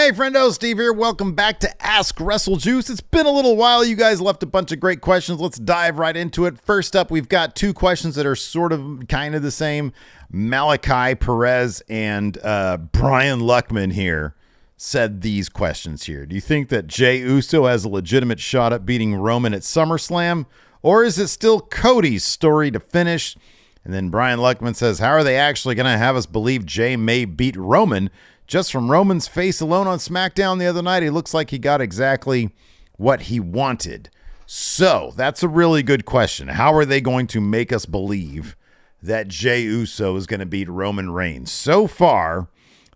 Hey, friendo, Steve here. Welcome back to Ask WrestleJuice. It's been a little while. You guys left a bunch of great questions. Let's dive right into it. First up, we've got two questions that are sort of kind of the same. Malachi Perez and Brian Luckman here said these questions here. Do you think that Jey Uso has a legitimate shot at beating Roman at SummerSlam, or is it still Cody's story to finish? And then Brian Luckman says, how are they actually going to have us believe Jey may beat Roman? Just from Roman's face alone on SmackDown the other night, he looks like he got exactly what he wanted. So that's a really good question. How are they going to make us believe that Jey Uso is going to beat Roman Reigns? So far,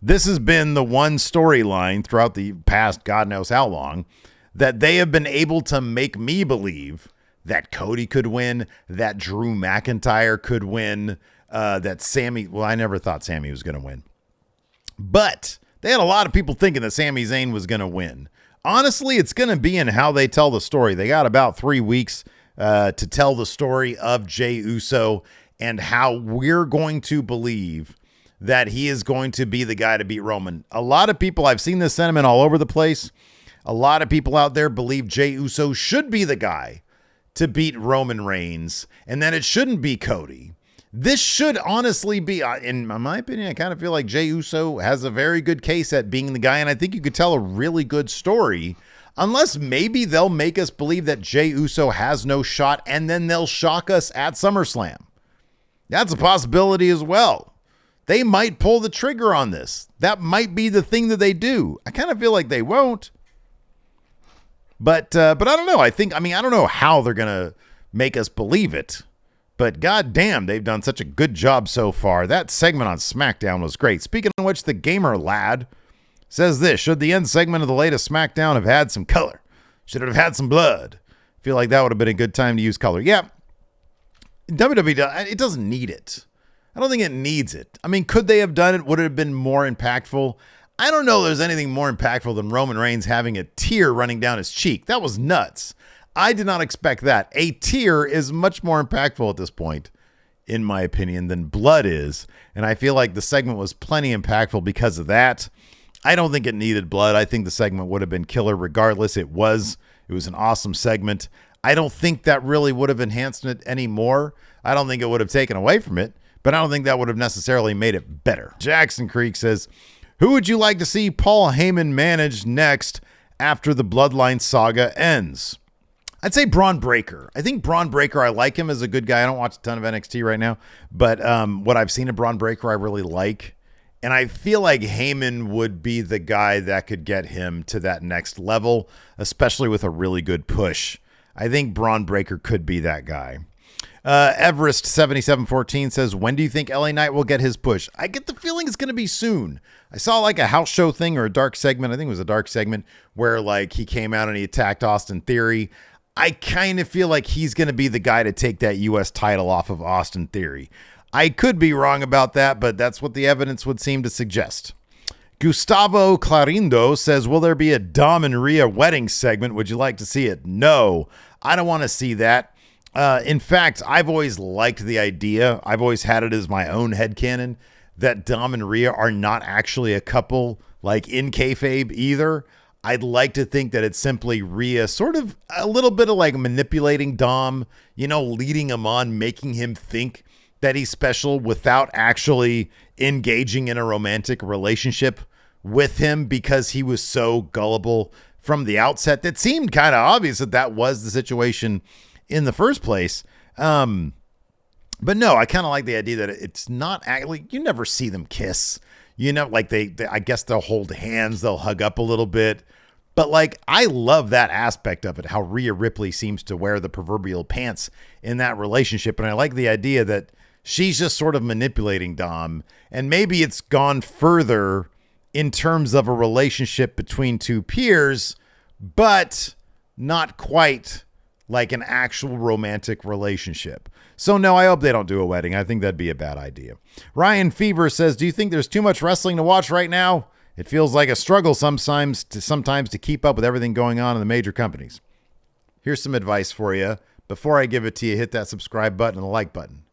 this has been the one storyline throughout the past God knows how long that they have been able to make me believe that Cody could win, that Drew McIntyre could win, that Sami, well, I never thought Sami was going to win. But they had a lot of people thinking that Sami Zayn was going to win. Honestly, it's going to be in how they tell the story. They got about 3 weeks to tell the story of Jey Uso and how we're going to believe that he is going to be the guy to beat Roman. A lot of people, I've seen this sentiment all over the place. A lot of people out there believe Jey Uso should be the guy to beat Roman Reigns and that it shouldn't be Cody. This should honestly be, in my opinion, I kind of feel like Jey Uso has a very good case at being the guy, and I think you could tell a really good story, unless maybe they'll make us believe that Jey Uso has no shot, and then they'll shock us at SummerSlam. That's a possibility as well. They might pull the trigger on this. That might be the thing that they do. I kind of feel like they won't. But I don't know. I don't know how they're going to make us believe it. But goddamn, they've done such a good job so far. That segment on SmackDown was great. Speaking of which, the Gamer Lad says this: should the end segment of the latest SmackDown have had some color? Should it have had some blood? I feel like that would have been a good time to use color. Yeah, WWE, it doesn't need it. I don't think it needs it. I mean, could they have done it? Would it have been more impactful? I don't know if there's anything more impactful than Roman Reigns having a tear running down his cheek. That was nuts. I did not expect that. A tear is much more impactful at this point, in my opinion, than blood is. And I feel like the segment was plenty impactful because of that. I don't think it needed blood. I think the segment would have been killer regardless. It was an awesome segment. I don't think that really would have enhanced it anymore. I don't think it would have taken away from it, but I don't think that would have necessarily made it better. Jackson Creek says, who would you like to see Paul Heyman manage next after the Bloodline saga ends? I'd say Braun Breaker. I think Braun Breaker, I like him as a good guy. I don't watch a ton of NXT right now, but what I've seen of Braun Breaker, I really like. And I feel like Heyman would be the guy that could get him to that next level, especially with a really good push. I think Braun Breaker could be that guy. Everest7714 says, when do you think LA Knight will get his push? I get the feeling it's going to be soon. I saw like a house show thing or a dark segment. I think it was a dark segment where like he came out and he attacked Austin Theory. I kind of feel like he's going to be the guy to take that U.S. title off of Austin Theory. I could be wrong about that, but that's what the evidence would seem to suggest. Gustavo Clarindo says, will there be a Dom and Rhea wedding segment? Would you like to see it? No, I don't want to see that. In fact, I've always liked the idea. I've always had it as my own headcanon that Dom and Rhea are not actually a couple like in kayfabe either. I'd like to think that it's simply Rhea sort of a little bit of like manipulating Dom, leading him on, making him think that he's special without actually engaging in a romantic relationship with him because he was so gullible from the outset. That seemed kind of obvious that was the situation in the first place. But no, I kind of like the idea that it's not actually, you never see them kiss. Like they I guess they'll hold hands, they'll hug up a little bit. But like, I love that aspect of it, how Rhea Ripley seems to wear the proverbial pants in that relationship. And I like the idea that she's just sort of manipulating Dom. And maybe it's gone further in terms of a relationship between two peers, but not quite like an actual romantic relationship. So no, I hope they don't do a wedding. I think that'd be a bad idea. Ryan Fever says, do you think there's too much wrestling to watch right now? It feels like a struggle sometimes to keep up with everything going on in the major companies. Here's some advice for you. Before I give it to you, hit that subscribe button and the like button.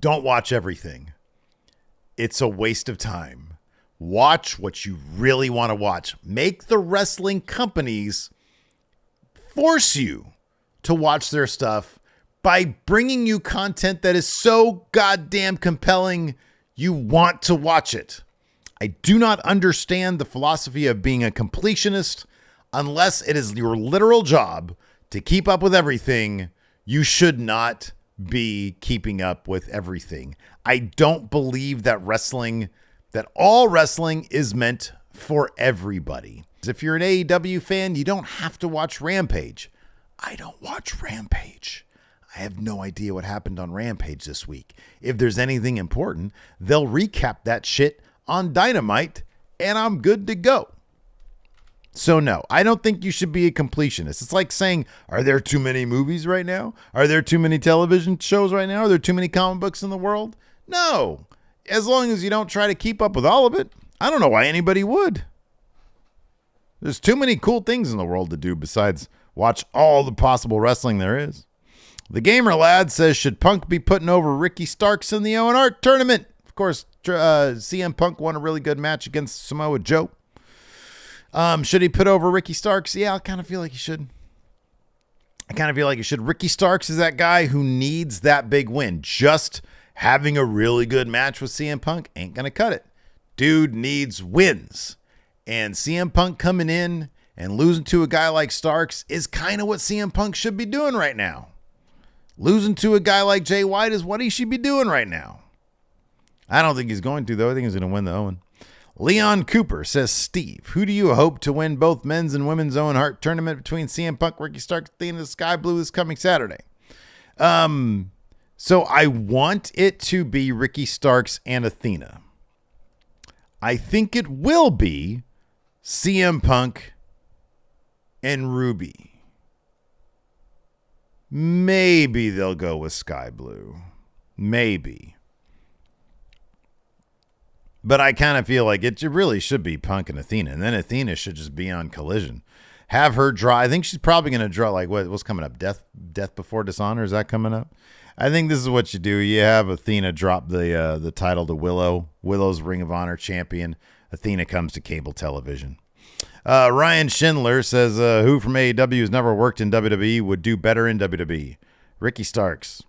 Don't watch everything. it's a waste of time. Watch what you really want to watch. Make the wrestling companies force you to watch their stuff by bringing you content that is so goddamn compelling you want to watch it. I do not understand the philosophy of being a completionist unless it is your literal job to keep up with everything. You should not be keeping up with everything. I don't believe that all wrestling is meant for everybody. If you're an AEW fan, you don't have to watch Rampage. I don't watch Rampage. I have no idea what happened on Rampage this week. If there's anything important, they'll recap that shit on Dynamite, and I'm good to go. So no, I don't think you should be a completionist. It's like saying, are there too many movies right now? Are there too many television shows right now? Are there too many comic books in the world? No. As long as you don't try to keep up with all of it, I don't know why anybody would. There's too many cool things in the world to do besides watch all the possible wrestling there is. The Gamer Lad says, should Punk be putting over Ricky Starks in the Owen Hart tournament? Of course, CM Punk won a really good match against Samoa Joe. Should he put over Ricky Starks? Yeah, I kind of feel like he should. Ricky Starks is that guy who needs that big win. Just having a really good match with CM Punk ain't going to cut it. Dude needs wins. And CM Punk coming in and losing to a guy like Starks is kind of what CM Punk should be doing right now. Losing to a guy like Jay White is what he should be doing right now. I don't think he's going to, though. I think he's going to win the Owen. Leon Cooper says, Steve, who do you hope to win both men's and women's Owen Hart tournament between CM Punk, Ricky Starks, Athena, the Sky Blue this coming Saturday? So I want it to be Ricky Starks and Athena. I think it will be CM Punk and Ruby. Maybe they'll go with Sky Blue. Maybe. But I kind of feel like it really should be Punk and Athena. And then Athena should just be on Collision. Have her draw. I think she's probably going to draw, like, what's coming up? Death Before Dishonor? Is that coming up? I think this is what you do. You have Athena drop the title to Willow. Willow's Ring of Honor champion. Athena comes to cable television. Ryan Schindler says, who from AEW has never worked in WWE would do better in WWE? Ricky Starks.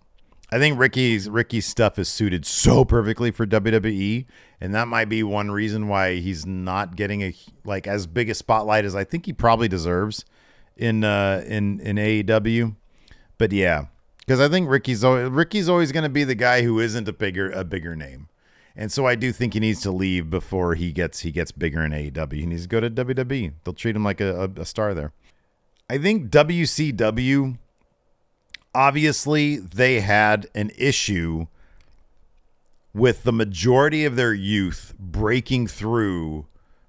I think Ricky's stuff is suited so perfectly for WWE, and that might be one reason why he's not getting as big a spotlight as I think he probably deserves in AEW. But yeah, because I think Ricky's always going to be the guy who isn't a bigger name. And so I do think he needs to leave before he gets bigger in AEW. He needs to go to WWE. They'll treat him like a star there. I think WCW, obviously, they had an issue with the majority of their youth breaking through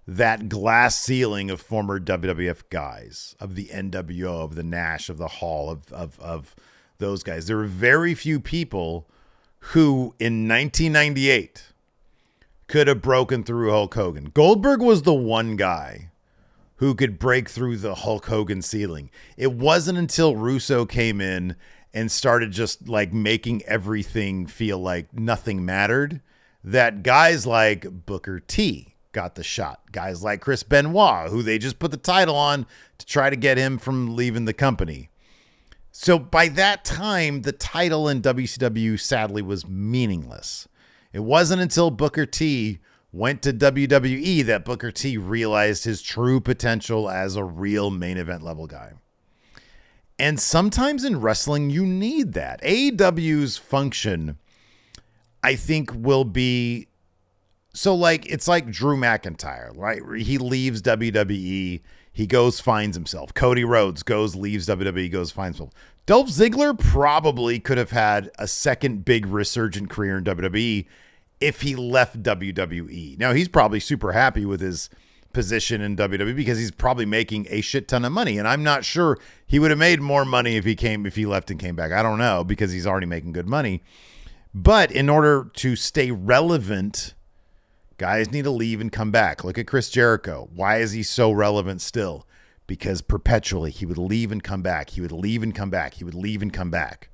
that glass ceiling of former WWF guys, of the NWO, of the Nash, of the Hall, of those guys. There were very few people who, in 1998, could have broken through Hulk Hogan. Goldberg was the one guy who could break through the Hulk Hogan ceiling. It wasn't until Russo came in and started just like making everything feel like nothing mattered that guys like Booker T got the shot. Guys like Chris Benoit, who they just put the title on to try to get him from leaving the company. So by that time, the title in WCW sadly was meaningless. It wasn't until Booker T went to WWE that Booker T realized his true potential as a real main event level guy. And sometimes in wrestling, you need that. AEW's function, I think, will be so like it's like Drew McIntyre, right? He leaves WWE, he goes, finds himself. Cody Rhodes goes, leaves WWE, goes, finds himself. Dolph Ziggler probably could have had a second big resurgent career in WWE if he left WWE. Now, he's probably super happy with his position in WWE because he's probably making a shit ton of money. And I'm not sure he would have made more money if he left and came back. I don't know, because he's already making good money. But in order to stay relevant, guys need to leave and come back. Look at Chris Jericho. Why is he so relevant still? Because perpetually he would leave and come back. He would leave and come back. He would leave and come back.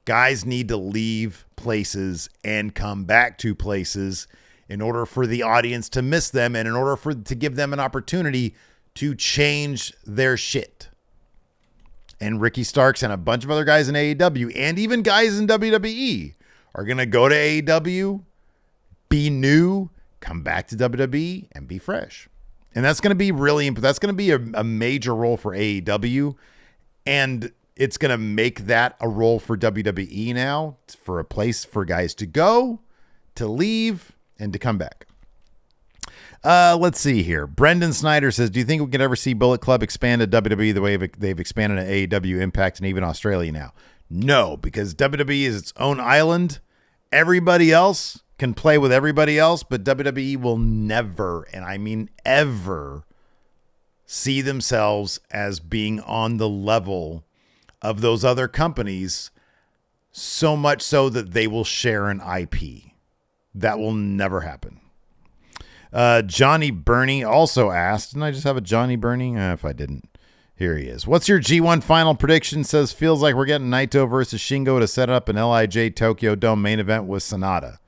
Guys need to leave places and come back to places in order for the audience to miss them and in order to give them an opportunity to change their shit. And Ricky Starks and a bunch of other guys in AEW and even guys in WWE are going to go to AEW, be new, come back to WWE, and be fresh. And that's going to be that's going to be a major role for AEW. And it's going to make that a role for WWE now, for a place for guys to go, to leave, and to come back. Let's see here. Brendan Snyder says, do you think we could ever see Bullet Club expand to WWE the way they've expanded to AEW, Impact, and even Australia now? No, because WWE is its own island. Everybody else can play with everybody else, but WWE will never, and I mean ever, see themselves as being on the level of those other companies, so much so that they will share an IP. That will never happen. Johnny Burney also asked, didn't I just have a Johnny Burney? If I didn't, here he is. What's your G1 final prediction? Says, feels like we're getting Naito versus Shingo to set up an LIJ Tokyo Dome main event with Sonata.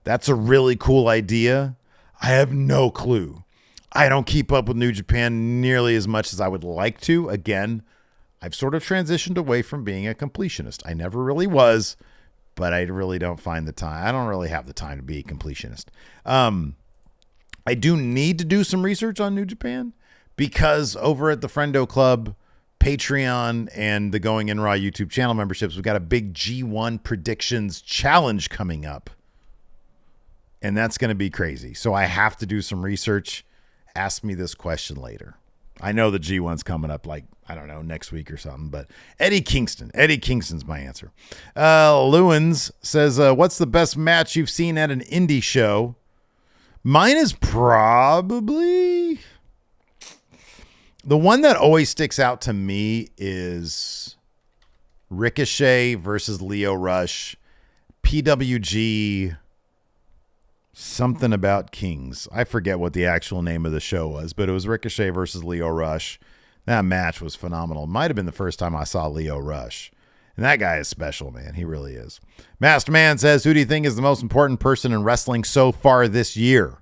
That's a really cool idea. I have no clue. I don't keep up with New Japan nearly as much as I would like to. Again, I've sort of transitioned away from being a completionist. I never really was, but I really don't find the time. I don't really have the time to be a completionist. I do need to do some research on New Japan because over at the Friendo Club, Patreon, and the Going In Raw YouTube channel memberships, we've got a big G1 predictions challenge coming up. And that's going to be crazy. So I have to do some research. Ask me this question later. I know the G1's coming up like, I don't know, next week or something. But Eddie Kingston's my answer. Lewins says, what's the best match you've seen at an indie show? Mine is probably... the one that always sticks out to me is Ricochet versus Lio Rush. PWG... something about Kings. I forget what the actual name of the show was, but it was Ricochet versus Lio Rush. That match was phenomenal. Might have been the first time I saw Lio Rush. And that guy is special, man. He really is. Masked Man says, who do you think is the most important person in wrestling so far this year?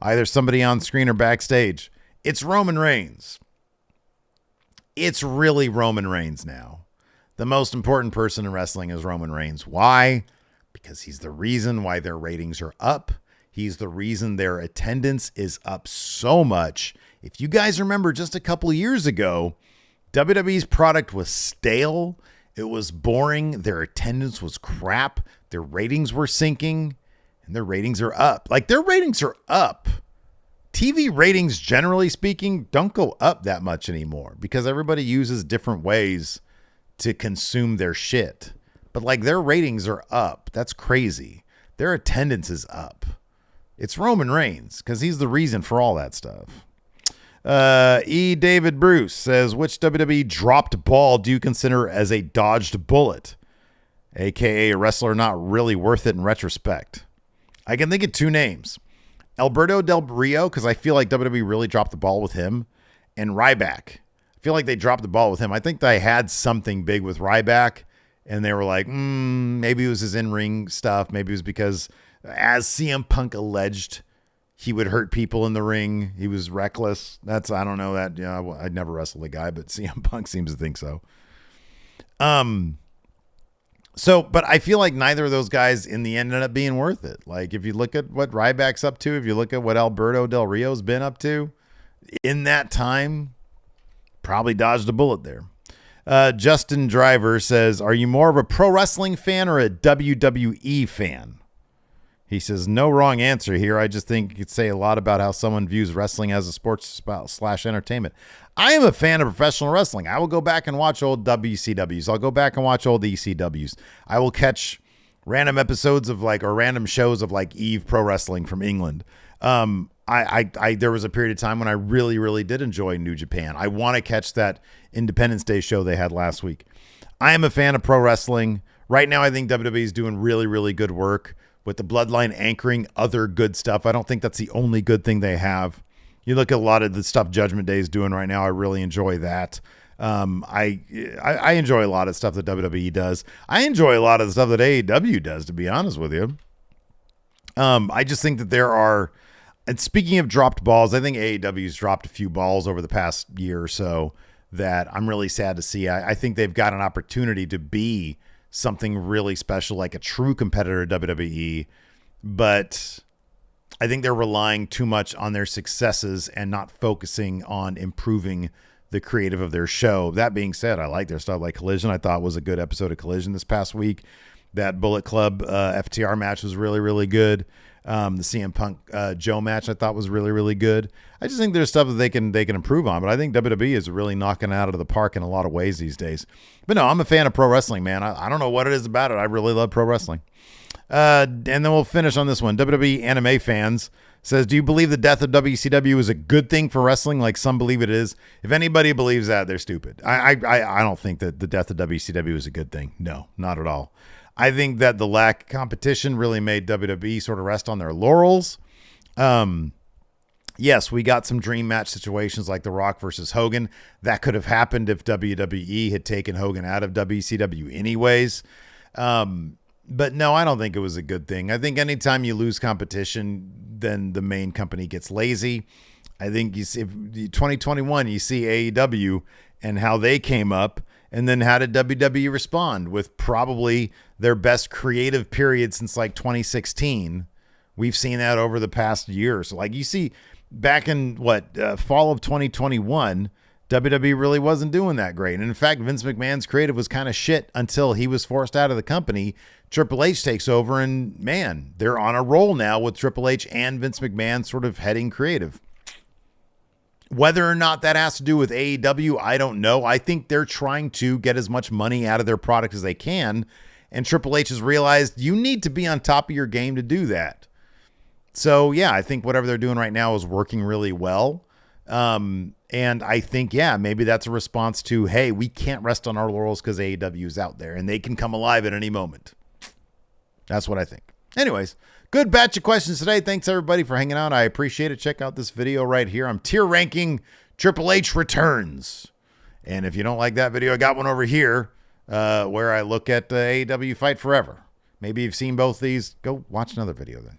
Either somebody on screen or backstage. It's Roman Reigns. It's really Roman Reigns now. The most important person in wrestling is Roman Reigns. Why? Because he's the reason why their ratings are up. He's the reason their attendance is up so much. If you guys remember just a couple of years ago, WWE's product was stale. It was boring. Their attendance was crap. Their ratings were sinking, and their ratings are up. Like, their ratings are up. TV ratings, generally speaking, don't go up that much anymore because everybody uses different ways to consume their shit. But like, their ratings are up. That's crazy. Their attendance is up. It's Roman Reigns because he's the reason for all that stuff. David Bruce says, which WWE dropped ball do you consider as a dodged bullet? AKA a wrestler not really worth it in retrospect. I can think of two names. Alberto Del Rio, because I feel like WWE really dropped the ball with him, and Ryback. I feel like they dropped the ball with him. I think they had something big with Ryback, and they were like, maybe it was his in-ring stuff. Maybe it was because, as CM Punk alleged, he would hurt people in the ring. He was reckless. I don't know that. Yeah, I'd never wrestled the guy, but CM Punk seems to think so. But I feel like neither of those guys in the end ended up being worth it. Like, if you look at what Ryback's up to, if you look at what Alberto Del Rio's been up to in that time, probably dodged a bullet there. Justin Driver says, are you more of a pro wrestling fan or a WWE fan? He says, no wrong answer here. I just think you could say a lot about how someone views wrestling as a sports / entertainment. I am a fan of professional wrestling. I will go back and watch old WCWs. I'll go back and watch old ECWs. I will catch random episodes of or random shows of Eve Pro Wrestling from England. There was a period of time when I really, really did enjoy New Japan. I want to catch that Independence Day show they had last week. I am a fan of pro wrestling. Right now, I think WWE is doing really, really good work with the Bloodline anchoring other good stuff. I don't think that's the only good thing they have. You look at a lot of the stuff Judgment Day is doing right now. I really enjoy that. I enjoy a lot of stuff that WWE does. I enjoy a lot of the stuff that AEW does, to be honest with you. I just think that there are, and speaking of dropped balls, I think AEW's dropped a few balls over the past year or so that I'm really sad to see. I think they've got an opportunity to be something really special, like a true competitor to WWE, but I think they're relying too much on their successes and not focusing on improving the creative of their show. That being said, I like their stuff. Like Collision, I thought was a good episode of Collision this past week. That Bullet Club FTR match was really, really good. The CM Punk Joe match I thought was really, really good. I just think there's stuff that they can improve on, but I think WWE is really knocking it out of the park in a lot of ways these days. But no, I'm a fan of pro wrestling, man. I don't know what it is about it. I really love pro wrestling. And then we'll finish on this one. WWE Anime Fans says, do you believe the death of WCW is a good thing for wrestling like some believe it is? If anybody believes that, they're stupid. I don't think that the death of WCW is a good thing. No, not at all. I think that the lack of competition really made WWE sort of rest on their laurels. Yes, we got some dream match situations like The Rock versus Hogan. That could have happened if WWE had taken Hogan out of WCW anyways. But no, I don't think it was a good thing. I think anytime you lose competition, then the main company gets lazy. I think you see 2021, you see AEW and how they came up, and then how did WWE respond with probably their best creative period since like 2016. We've seen that over the past year. So like you see back in fall of 2021, WWE really wasn't doing that great. And in fact, Vince McMahon's creative was kind of shit until he was forced out of the company. Triple H takes over, and man, they're on a roll now with Triple H and Vince McMahon sort of heading creative. Whether or not that has to do with AEW, I don't know. I think they're trying to get as much money out of their product as they can, and Triple H has realized you need to be on top of your game to do that. So yeah, I think whatever they're doing right now is working really well. And I think, yeah, maybe that's a response to, hey, we can't rest on our laurels because AEW is out there and they can come alive at any moment. That's what I think. Anyways, good batch of questions today. Thanks everybody for hanging out. I appreciate it. Check out this video right here. I'm tier ranking Triple H returns. And if you don't like that video, I got one over here where I look at AEW Fight Forever. Maybe you've seen both these. Go watch another video then.